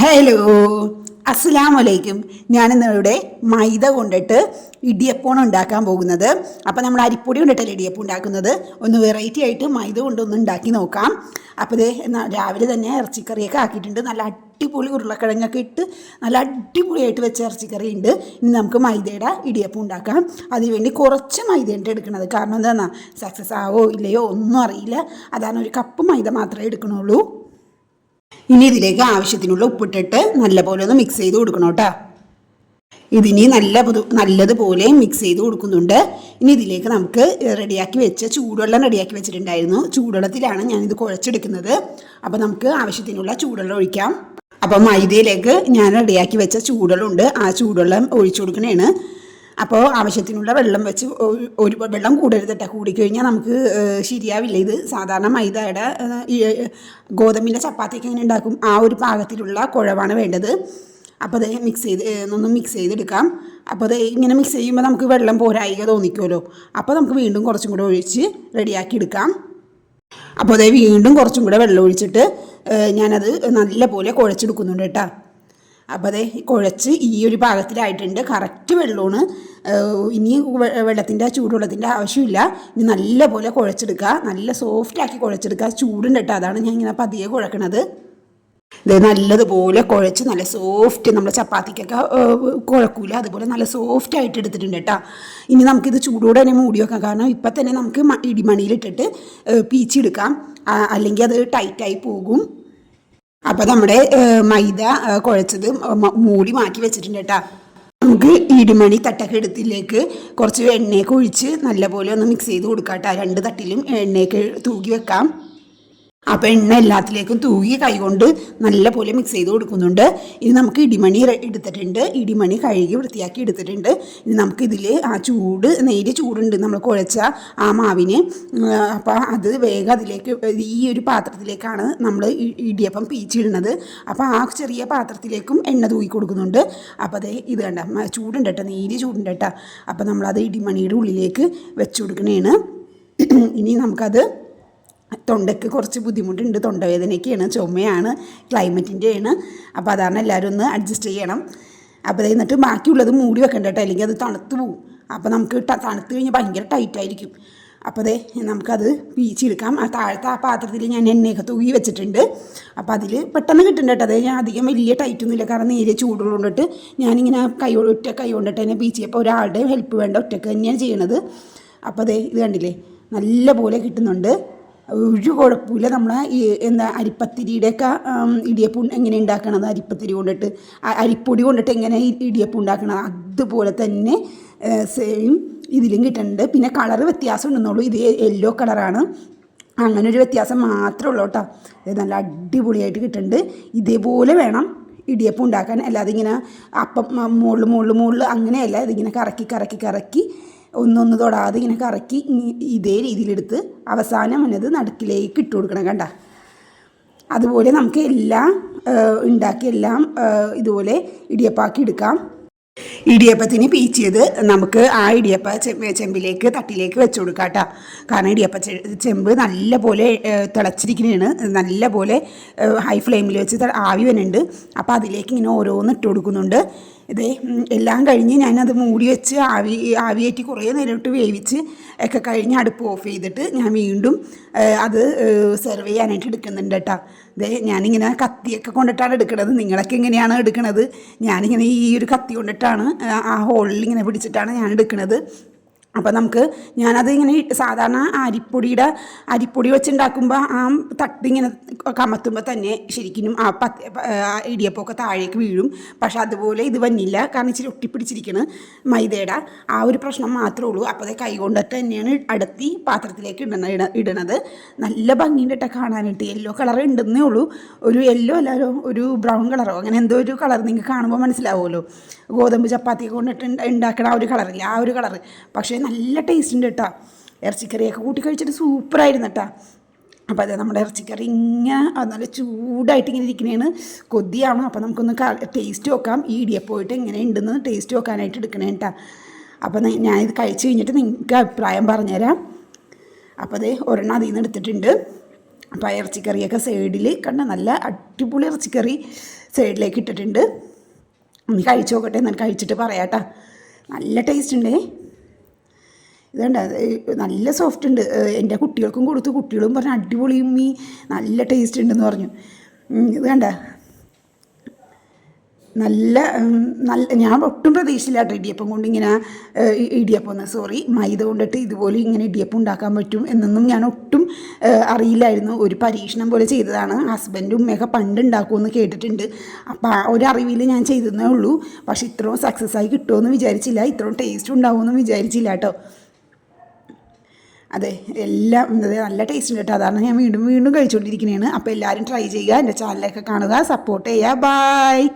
Hello, അസ്സലാമു അലൈക്കും. ഞാനിന്നിവിടെ മൈദ കൊണ്ടിട്ട് ഇടിയപ്പമാണ് ഉണ്ടാക്കാൻ പോകുന്നത്. അപ്പോൾ നമ്മൾ അരിപ്പൊടി കൊണ്ടിട്ടല്ലേ ഇടിയപ്പം ഉണ്ടാക്കുന്നത്. ഒന്ന് വെറൈറ്റി ആയിട്ട് മൈദ കൊണ്ടൊന്ന് ഉണ്ടാക്കി നോക്കാം. അപ്പോൾ ഇത് രാവിലെ തന്നെ ഇറച്ചിക്കറിയൊക്കെ ആക്കിയിട്ടുണ്ട്. നല്ല അടിപൊളി ഉരുളക്കിഴങ്ങൊക്കെ ഇട്ട് നല്ല അടിപൊളിയായിട്ട് വെച്ച ഇറച്ചിക്കറി ഉണ്ട്. ഇനി നമുക്ക് മൈദയുടെ ഇടിയപ്പം ഉണ്ടാക്കാം. അതിനുവേണ്ടി കുറച്ച് മൈദയാണ് എടുക്കുന്നത്. കാരണം എന്താണെന്നാ, സക്സസ് ആവോ ഇല്ലയോ ഒന്നും അറിയില്ല. അതാണ് ഒരു കപ്പ് മൈദ മാത്രമേ എടുക്കണുള്ളൂ. ഇനി ഇതിലേക്ക് ആവശ്യത്തിനുള്ള ഉപ്പിട്ടിട്ട് നല്ലപോലെ ഒന്ന് മിക്സ് ചെയ്ത് കൊടുക്കണം കേട്ടോ. ഇതിനി നല്ലതുപോലെ മിക്സ് ചെയ്ത് കൊടുക്കുന്നുണ്ട്. ഇനി ഇതിലേക്ക് നമുക്ക് ചൂടുവെള്ളം റെഡിയാക്കി വെച്ചിട്ടുണ്ടായിരുന്നു. ചൂടുവെള്ളത്തിലാണ് ഞാനിത് കുഴച്ചെടുക്കുന്നത്. അപ്പോൾ നമുക്ക് ആവശ്യത്തിനുള്ള ചൂടുവെള്ളം ഒഴിക്കാം. അപ്പം മൈദയിലേക്ക് ഞാൻ റെഡിയാക്കി വെച്ച ചൂടുവെള്ളമുണ്ട്. ആ ചൂടുവെള്ളം ഒഴിച്ചു കൊടുക്കണേണ്. അപ്പോൾ ആവശ്യത്തിനുള്ള വെള്ളം വെച്ച് ഒരു വെള്ളം കൂടരുത് കേട്ടോ. കൂടിക്കഴിഞ്ഞാൽ നമുക്ക് ശരിയാവില്ല. ഇത് സാധാരണ മൈദയുടെ ഗോതമ്പിൻ്റെ ചപ്പാത്തിയൊക്കെ എങ്ങനെ ഉണ്ടാക്കും ആ ഒരു പാകത്തിലുള്ള കുഴവാണ് വേണ്ടത്. അപ്പോൾ അത് മിക്സ് ചെയ്തെടുക്കാം. അപ്പോൾ അത് ഇങ്ങനെ മിക്സ് ചെയ്യുമ്പോൾ നമുക്ക് വെള്ളം പോരായിക തോന്നിക്കുമല്ലോ. അപ്പോൾ നമുക്ക് വീണ്ടും കുറച്ചും കൂടെ ഒഴിച്ച് റെഡിയാക്കി എടുക്കാം. അപ്പോൾ അത് വീണ്ടും കുറച്ചും കൂടെ വെള്ളം ഒഴിച്ചിട്ട് ഞാനത് നല്ലപോലെ കുഴച്ചെടുക്കുന്നുണ്ട് കേട്ടോ. അപ്പോൾ അതേ കുഴച്ച് ഈ ഒരു പാകത്തിലായിട്ടുണ്ട്. കറക്റ്റ് വെള്ളമാണ്. ഇനി ചൂടുവെള്ളത്തിൻ്റെ ആവശ്യമില്ല. ഇനി നല്ലപോലെ കുഴച്ചെടുക്കുക. നല്ല സോഫ്റ്റാക്കി കുഴച്ചെടുക്കുക. ചൂടുണ്ട് കേട്ടോ, അതാണ് ഞാൻ ഇങ്ങനെ പതിയെ കുഴക്കണത്. ഇത് നല്ലതുപോലെ കുഴച്ച് നല്ല സോഫ്റ്റ്, നമ്മൾ ചപ്പാത്തിക്കൊക്കെ കുഴക്കൂല അതുപോലെ നല്ല സോഫ്റ്റ് ആയിട്ട് എടുത്തിട്ടുണ്ട് കേട്ടോ. ഇനി നമുക്കിത് ചൂടോടെ തന്നെ മൂടി വെക്കാം. കാരണം ഇപ്പം തന്നെ നമുക്ക് ഇടിമണിയിലിട്ടിട്ട് പീച്ചെടുക്കാം, അല്ലെങ്കിൽ അത് ടൈറ്റായി പോകും. അപ്പോൾ നമ്മുടെ മൈദ കുഴച്ചത് മൂടി മാറ്റി വെച്ചിട്ടുണ്ട് കേട്ടോ. നമുക്ക് ഇടിമണി തട്ടൊക്കെ എടുത്തിലേക്ക് കുറച്ച് എണ്ണയൊക്കെ ഒഴിച്ച് നല്ലപോലെ ഒന്ന് മിക്സ് ചെയ്ത് കൊടുക്കാം കേട്ടോ. 2 തട്ടിലും എണ്ണയൊക്കെ തൂക്കി വെക്കാം. അപ്പോൾ എണ്ണ എല്ലാത്തിലേക്കും തൂകി കൈകൊണ്ട് നല്ലപോലെ മിക്സ് ചെയ്ത് കൊടുക്കുന്നുണ്ട്. ഇനി നമുക്ക് ഇടിമണി എടുത്തിട്ടുണ്ട്. ഇടിമണി കഴുകി വൃത്തിയാക്കി എടുത്തിട്ടുണ്ട്. ഇനി നമുക്കിതിൽ നേരിയ ചൂടുണ്ട് നമ്മൾ കുഴച്ച ആ മാവിന്. അപ്പോൾ അത് വേഗം അതിലേക്ക് ഈ ഒരു പാത്രത്തിലേക്കാണ് നമ്മൾ ഇടിയപ്പം പീച്ചിടുന്നത്. അപ്പോൾ ആ ചെറിയ പാത്രത്തിലേക്കും എണ്ണ തൂക്കി കൊടുക്കുന്നുണ്ട്. അപ്പോൾ അത് ഇത് കണ്ട ചൂടുണ്ട് കേട്ടോ, നേരിയ ചൂടുണ്ട് കേട്ടോ. അപ്പോൾ നമ്മളത് ഇടിമണിയുടെ ഉള്ളിലേക്ക് വെച്ച് കൊടുക്കണേണ്. ഇനി നമുക്കത് തൊണ്ടയ്ക്ക് കുറച്ച് ബുദ്ധിമുട്ടുണ്ട്, തൊണ്ടവേദനയൊക്കെയാണ്, ചുമയാണ്, ക്ലൈമറ്റിൻ്റെയാണ്. അപ്പോൾ അതാണ് എല്ലാവരും ഒന്ന് അഡ്ജസ്റ്റ് ചെയ്യണം. അപ്പോൾ എന്നിട്ട് ബാക്കിയുള്ളത് മൂടി വെക്കണ്ട കേട്ടോ, അല്ലെങ്കിൽ അത് തണുത്ത് പോവും. അപ്പോൾ നമുക്ക് തണുത്ത് കഴിഞ്ഞാൽ ഭയങ്കര ടൈറ്റായിരിക്കും. അപ്പോൾ നമുക്കത് പീച്ചെടുക്കാം. ആ താഴത്തെ ആ പാത്രത്തിൽ ഞാൻ എണ്ണയൊക്കെ തൂക്കി വെച്ചിട്ടുണ്ട്. അപ്പോൾ അതിൽ പെട്ടെന്ന് കിട്ടുന്നുണ്ട് കേട്ടോ. ഞാൻ അധികം വലിയ ടൈറ്റൊന്നുമില്ല, കാരണം നേരിയ ചൂടുകൾ കൊണ്ടിട്ട് ഞാനിങ്ങനെ ഒറ്റ കൈ കൊണ്ടിട്ട് തന്നെ പീച്ചിയപ്പോൾ ഒരാളുടെ ഹെൽപ്പ് വേണ്ട, ഒറ്റക്ക് തന്നെയാണ് ചെയ്യണത്. അപ്പോൾ ഇത് കണ്ടില്ലേ, നല്ല പോലെ കിട്ടുന്നുണ്ട്. ഒരു കുഴപ്പമില്ല. നമ്മൾ അരിപ്പത്തിരിയുടെയൊക്കെ ഇടിയപ്പം എങ്ങനെ ഉണ്ടാക്കണത്, അരിപ്പൊടി കൊണ്ടിട്ട് എങ്ങനെ ഇടിയപ്പം ഉണ്ടാക്കണത് അതുപോലെ തന്നെ സെയിം ഇതിലും കിട്ടുന്നുണ്ട്. പിന്നെ കളറ് വ്യത്യാസം ഉണ്ടെന്നുള്ളൂ. ഇത് യെല്ലോ കളറാണ്, അങ്ങനെ ഒരു വ്യത്യാസം മാത്രമേ ഉള്ളൂ കേട്ടോ. ഇത് നല്ല അടിപൊളിയായിട്ട് കിട്ടുന്നുണ്ട്. ഇതേപോലെ വേണം ഇടിയപ്പം ഉണ്ടാക്കാൻ. അല്ലാതെ ഇങ്ങനെ അപ്പം മുകളിൽ അങ്ങനെയല്ല. ഇതിങ്ങനെ കറക്കി ഒന്നൊന്ന് തൊടാതെ ഇങ്ങനെ കറക്കി ഇതേ രീതിയിലെടുത്ത് അവസാനം അത് നടുക്കിലേക്ക് ഇട്ട് കൊടുക്കണം കണ്ട. അതുപോലെ നമുക്ക് എല്ലാം ഇതുപോലെ ഇടിയപ്പാക്കി എടുക്കാം. ഇടിയപ്പത്തിന് പീച്ചിയത് നമുക്ക് ആ ചെമ്പിലേക്ക് തട്ടിലേക്ക് വെച്ച് കൊടുക്കാം കേട്ടോ. കാരണം ഇടിയപ്പ ചെമ്പ് നല്ല പോലെ തിളച്ചിരിക്കുന്നതാണ്. നല്ല പോലെ ഹൈ ഫ്ലെയിമിൽ വെച്ച് ആവി വരുന്നുണ്ട്. അപ്പോൾ അതിലേക്ക് ഇങ്ങനെ ഓരോന്ന് ഇട്ട് കൊടുക്കുന്നുണ്ട്. എല്ലാം കഴിഞ്ഞ് ഞാനത് മൂടി വെച്ച് ആവിയേറ്റി കുറേ നേരം ഇട്ട് വേവിച്ച് ഒക്കെ കഴിഞ്ഞ് അടുപ്പ് ഓഫ് ചെയ്തിട്ട് ഞാൻ വീണ്ടും അത് സെർവ് ചെയ്യാനായിട്ട് എടുക്കുന്നുണ്ട് കേട്ടോ. ഞാനിങ്ങനെ കത്തിയൊക്കെ കൊണ്ടിട്ടാണ് എടുക്കുന്നത്. നിങ്ങളൊക്കെ എങ്ങനെയാണ് എടുക്കുന്നത്? ഞാനിങ്ങനെ ഈ ഒരു കത്തി കൊണ്ടിട്ടാണ് ആ ഹോളിൽ ഇങ്ങനെ പിടിച്ചിട്ടാണ് ഞാൻ എടുക്കുന്നത്. അപ്പോൾ ഞാനത് ഇങ്ങനെ സാധാരണ അരിപ്പൊടി വെച്ചുണ്ടാക്കുമ്പോൾ ആ തട്ടിങ്ങനെ കമത്തുമ്പോൾ തന്നെ ശരിക്കും ആ ഇടിയപ്പമൊക്കെ താഴേക്ക് വീഴും. പക്ഷെ അതുപോലെ ഇത് വന്നില്ല, കാരണം ഇച്ചിരി ഒട്ടിപ്പിടിച്ചിരിക്കണം മൈദയുടെ ആ ഒരു പ്രശ്നം മാത്രമേ ഉള്ളൂ. അപ്പോൾ അത് കൈ കൊണ്ടിട്ട് തന്നെയാണ് അടത്തി പാത്രത്തിലേക്ക് ഇടണത്. നല്ല ഭംഗിയുണ്ട് കേട്ടോ കാണാനായിട്ട്. യെല്ലോ കളർ ഉണ്ടെന്നേ ഉള്ളൂ. ഒരു യെല്ലോ അല്ലല്ലോ, ഒരു ബ്രൗൺ കളറോ അങ്ങനെ എന്തോ ഒരു കളർ നിങ്ങൾക്ക് കാണുമ്പോൾ മനസ്സിലാവുമല്ലോ. ഗോതമ്പ് ചപ്പാത്തിയൊക്കെ കൊണ്ടിട്ട് ഉണ്ടാക്കണ ആ ഒരു കളറില്ല, ആ ഒരു കളറ്. പക്ഷേ നല്ല ടേസ്റ്റ് ഉണ്ട് കേട്ടോ. ഇറച്ചിക്കറിയൊക്കെ കൂട്ടി കഴിച്ചിട്ട് സൂപ്പറായിരുന്നു കേട്ടോ. അപ്പോൾ അത് നമ്മുടെ ഇറച്ചിക്കറി ഇങ്ങനെ നല്ല ചൂടായിട്ട് ഇങ്ങനെ ഇരിക്കണേണ്, കൊതിയാണ്. അപ്പോൾ നമുക്കൊന്ന് ടേസ്റ്റ് നോക്കാം. ഈ ഇടിയപ്പോയിട്ട് എങ്ങനെ ഉണ്ടെന്ന് ടേസ്റ്റ് നോക്കാനായിട്ട് എടുക്കണേ കേട്ടോ. അപ്പോൾ ഞാനിത് കഴിച്ച് കഴിഞ്ഞിട്ട് നിങ്ങൾക്ക് അഭിപ്രായം പറഞ്ഞുതരാം. അപ്പോൾ ഒരെണ്ണം അതിൽ നിന്ന് എടുത്തിട്ടുണ്ട്. അപ്പോൾ ആ ഇറച്ചിക്കറിയൊക്കെ സൈഡിൽ കണ്ട നല്ല അടിപൊളി ഇറച്ചിക്കറി സൈഡിലേക്ക് ഇട്ടിട്ടുണ്ട്. ഒന്ന് കഴിച്ച് നോക്കട്ടെ, എന്നാൽ കഴിച്ചിട്ട് പറയാട്ടാ. നല്ല ടേസ്റ്റ് ഉണ്ടേ. ഇതുണ്ട നല്ല സോഫ്റ്റ് ഉണ്ട്. എൻ്റെ കുട്ടികൾക്കും കൊടുത്തു, കുട്ടികളും പറഞ്ഞു അടിപൊളിയും നല്ല ടേസ്റ്റ് ഉണ്ടെന്ന് പറഞ്ഞു. ഇത് കണ്ട നല്ല ഞാൻ ഒട്ടും പ്രതീക്ഷയില്ല കേട്ടോ ഇടിയപ്പം കൊണ്ട് ഇങ്ങനെ മൈദ കൊണ്ടിട്ട് ഇതുപോലെ ഇങ്ങനെ ഇടിയപ്പം ഉണ്ടാക്കാൻ പറ്റും എന്നൊന്നും ഞാൻ ഒട്ടും അറിയില്ലായിരുന്നു. ഒരു പരീക്ഷണം പോലെ ചെയ്തതാണ്. ഹസ്ബൻഡും ഉമ്മയൊക്കെ പണ്ട് ഉണ്ടാക്കുമെന്ന് കേട്ടിട്ടുണ്ട്. അപ്പം ആ ഒരു അറിവിൽ ഞാൻ ചെയ്തതേ ഉള്ളൂ. പക്ഷെ ഇത്രയും സക്സസ് ആയി കിട്ടുമെന്ന് വിചാരിച്ചില്ല, ഇത്രയും ടേസ്റ്റ് ഉണ്ടാവുമെന്ന് വിചാരിച്ചില്ല കേട്ടോ. അതെ, എല്ലാം നല്ല ടേസ്റ്റ് ഉണ്ട് കേട്ടോ. അതാണ് ഞാൻ വീണ്ടും വീണ്ടും കഴിച്ചുകൊണ്ടിരിക്കുന്നതാണ്. അപ്പോൾ എല്ലാവരും ട്രൈ ചെയ്യുക, എൻ്റെ ചാനലൊക്കെ കാണുക, സപ്പോർട്ട് ചെയ്യുക. ബായ്.